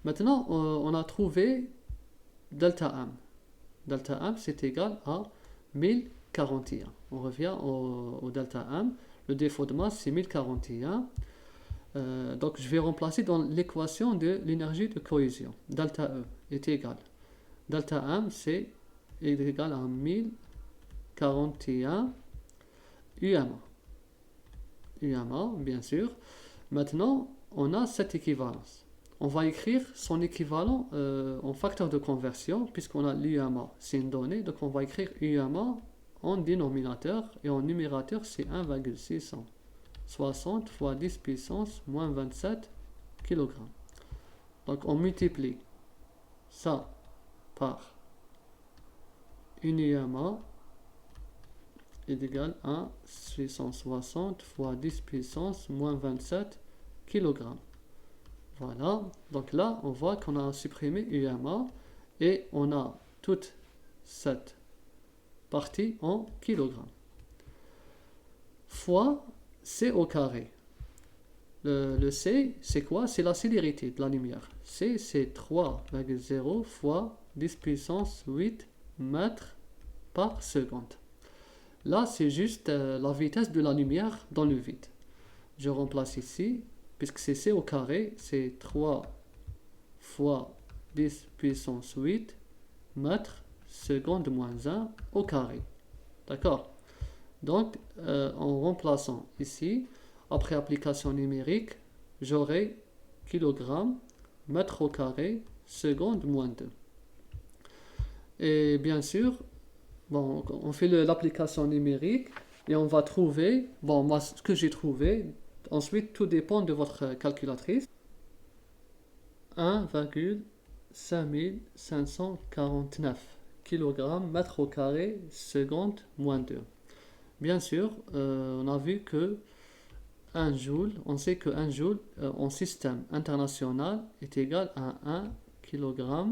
Maintenant, on a trouvé delta M. Delta M, c'est égal à 1041. On revient au delta M. Le défaut de masse, c'est 1041. Donc, je vais remplacer dans l'équation de l'énergie de cohésion. Delta E est égal. Delta M, c'est égal à 1041 UMA. UMA, bien sûr. Maintenant, on a cette équivalence. On va écrire son équivalent en facteur de conversion, puisqu'on a l'UMA, c'est une donnée. Donc, on va écrire UMA en dénominateur et en numérateur, c'est 1,660 fois 10 puissance moins 27 kg. Donc, on multiplie ça par une UMA est égal à 660 fois 10 puissance moins 27 kg. Voilà, donc là, on voit qu'on a supprimé UMA et on a toute cette partie en kilogrammes. Fois C au carré. Le C, c'est quoi? C'est la célérité de la lumière. C, c'est 3,0 fois 10 puissance 8 mètres par seconde. Là, c'est juste la vitesse de la lumière dans le vide. Je remplace ici, puisque c'est C au carré, c'est 3 fois 10 puissance 8 mètres seconde moins 1 au carré. D'accord? Donc, en remplaçant ici, après application numérique, j'aurai kilogramme, mètre au carré, seconde moins 2. Et bien sûr, bon, on fait l'application numérique et on va trouver, bon, moi, ce que j'ai trouvé, ensuite, tout dépend de votre calculatrice. 1,5549 kg mètre au carré seconde moins 2. Bien sûr, on a vu que 1 joule, on sait que 1 joule en système international est égal à 1 kg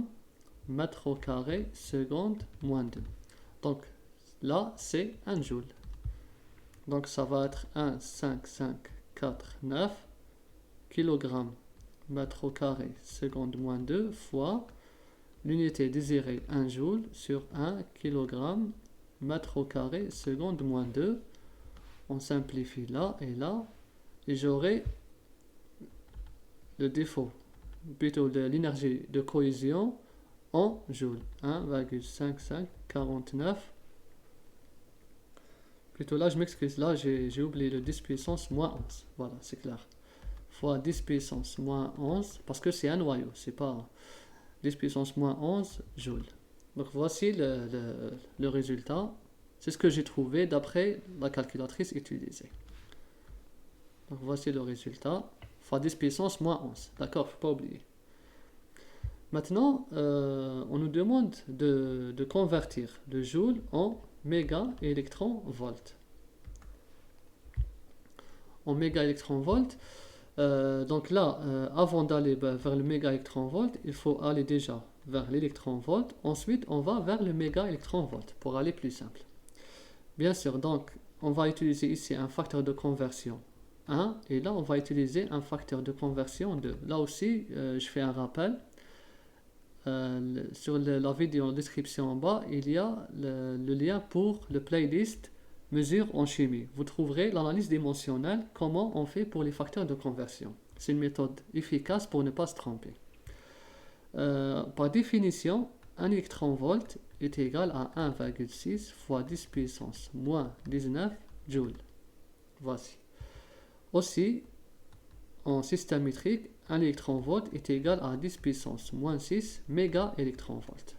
mètre au carré seconde moins 2. Donc là, c'est 1 joule. Donc ça va être 1,5549 kg mètre au carré seconde moins 2 fois l'unité désirée 1 joule sur 1 kg mètre au carré seconde moins 2. On simplifie là et j'aurai le défaut, plutôt de l'énergie de cohésion en joules. 1,5549. Plutôt là, je m'excuse, là j'ai oublié le 10 puissance moins 11. Voilà, c'est clair. Fois 10 puissance moins 11, parce que c'est un noyau, c'est pas 10 puissance moins 11 joules. Donc voici le résultat. C'est ce que j'ai trouvé d'après la calculatrice utilisée. Donc voici le résultat. Fois 10 puissance moins 11. D'accord, faut pas oublier. Maintenant, on nous demande de convertir le joule en méga électron-volt. En méga électron-volt. Donc là, avant d'aller vers le méga électron-volt, il faut aller déjà vers l'électron-volt. Ensuite, on va vers le méga électron-volt pour aller plus simple. Bien sûr, donc, on va utiliser ici un facteur de conversion 1 et là, on va utiliser un facteur de conversion 2. Là aussi, je fais un rappel. Sur la vidéo en description en bas, il y a le lien pour le playlist mesures en chimie. Vous trouverez l'analyse dimensionnelle, comment on fait pour les facteurs de conversion. C'est une méthode efficace pour ne pas se tromper. Par définition, un électron-volt est égal à 1,6 fois 10 puissance moins 19 joules. Voici. Aussi, en système métrique, un électron-volt est égal à 10 puissance moins 6 méga électron-volt.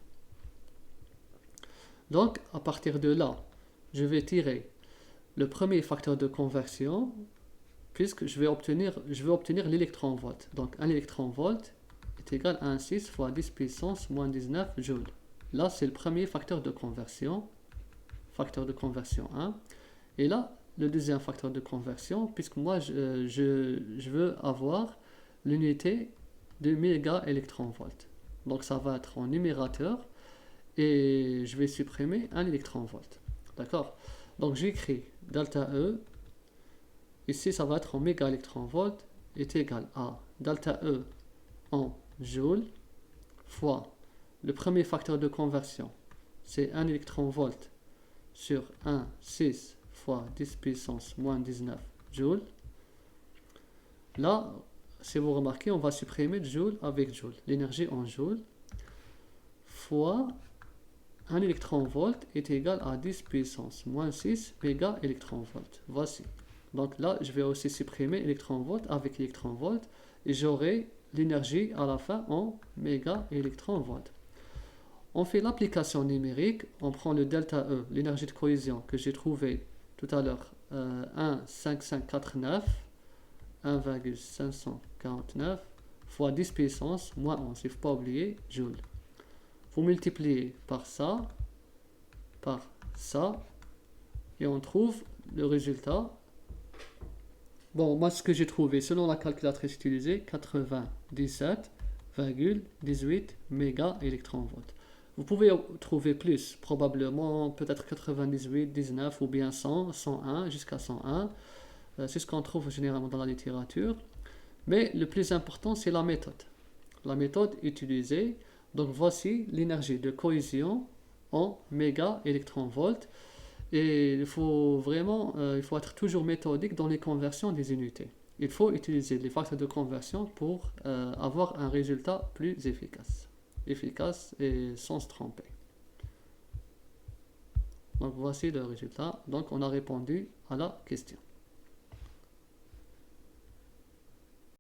Donc, à partir de là, je vais tirer le premier facteur de conversion, puisque je veux obtenir l'électron-volt. Donc, un électron-volt est égal à 1,6 fois 10 puissance moins 19 joules. Là, c'est le premier facteur de conversion 1. Et là, le deuxième facteur de conversion, puisque moi, je veux avoir l'unité de méga électron-volt. Donc, ça va être en numérateur et je vais supprimer un électron-volt. D'accord? Donc, j'écris delta E. Ici, ça va être en méga électron-volt est égal à delta E en joules fois le premier facteur de conversion, c'est 1 électron-volt sur 1, 6 fois 10 puissance moins 19 joules. Là, si vous remarquez, on va supprimer joule avec joule, l'énergie en joules, fois 1 électron-volt est égal à 10 puissance moins 6 méga électron-volt. Voici. Donc là, je vais aussi supprimer électron-volt avec électron-volt et j'aurai l'énergie à la fin en méga électron-volt. On fait l'application numérique, on prend le delta E, l'énergie de cohésion que j'ai trouvé tout à l'heure, 1,5549, 1,549 fois 10 puissance moins 11, il ne faut pas oublier joule. Vous multipliez par ça, et on trouve le résultat. Bon, moi ce que j'ai trouvé, selon la calculatrice utilisée, 97,18 méga électron-volt. Vous pouvez trouver plus, probablement peut-être 98, 19 ou bien 100, 101 jusqu'à 101. C'est ce qu'on trouve généralement dans la littérature. Mais le plus important, c'est la méthode. La méthode utilisée. Donc voici l'énergie de cohésion en méga électron-volt. Et il faut être toujours méthodique dans les conversions des unités. Il faut utiliser les facteurs de conversion pour avoir un résultat plus efficace et sans se tromper. Donc voici le résultat. Donc on a répondu à la question.